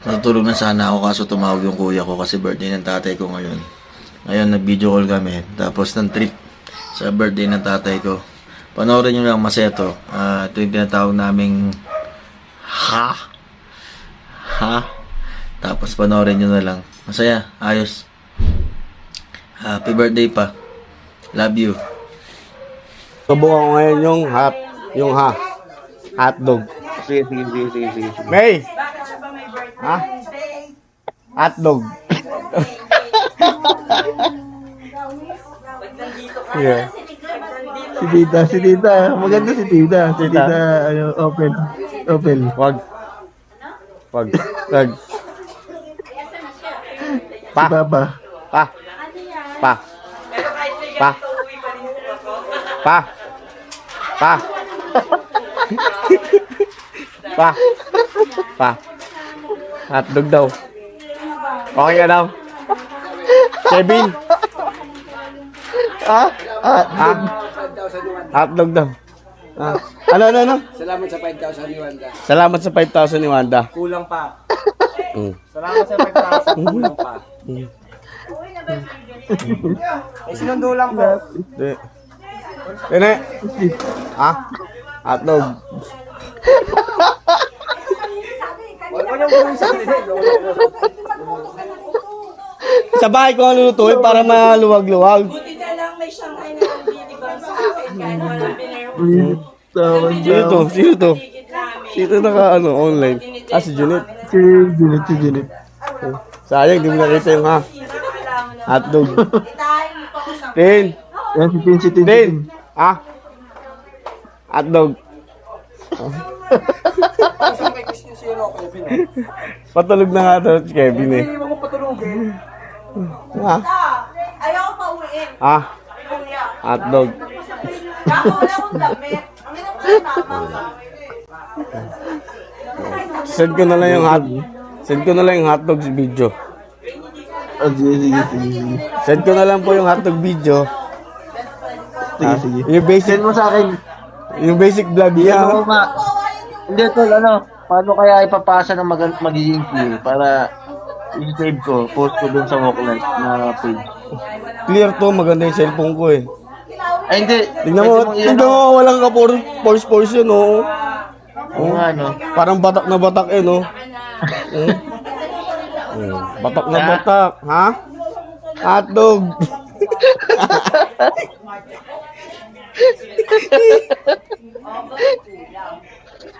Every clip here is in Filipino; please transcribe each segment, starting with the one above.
Natutulog na sana ako kaso tumawag yung kuya ko kasi birthday ng tatay ko ngayon. Ngayon nag-video call kami. Tapos ng trip sa birthday ng tatay ko. Panoorin nyo lang Maseto. Ito yung tinatawag naming Ha? Tapos panoorin nyo na lang. Masaya. Ayos. Happy birthday pa. Love you. Subukan ko ngayon yung hotdog. Sige. May! Ha? Hotdog. Yeah. Si tita. Maganda si tita. Si tita, open. Wag. Si papa. Pa. Hotdog daw. Okay ka daw. Kevin. Hotdog daw. Ano? Salamat sa 5,000 ni Wanda. Salamat sa 5,000 ni Wanda. Kulang pa. Mm. Salamat sa 5,000. Kulang pa. May sinundo lang po. Tene. Hotdog. Huwag mo niyong gawin sa akin. Sa bahay ko ang lulutuin para maluwag-luwag. Buti na lang may Shanghai na nagdidibang sa akin kahit walang pinero. Sino to? Higit namin. Sino online? Si Junit. Si Junit. Sayang, di mo nakita yung hotdog. Tin. Yan si Tin. Tin. Hotdog. Patulog na nga to si Kevin eh. Hindi mo patulogin. Ayaw pa uwiin. Hotdog. Ako wala akong damit. Ang ina pa mama. Send ko na lang yung hotdog video. Sige. Send ko na lang po yung hotdog video. Sige. Yung basic, Send mo sa akin. yung basic vlog niya. Ano nga? Hindi tol, paano kaya ipapasa ng magiging clear para i-save ko, post ko dun sa Walklight na page. Clear to, maganda yung cellphone ko eh. Ay hindi. Tignan mo, walang ka force yun, oh. Oo nga, no? Parang batak na batak eh, no? Batak na batak, ha? Hotdog.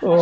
Oh.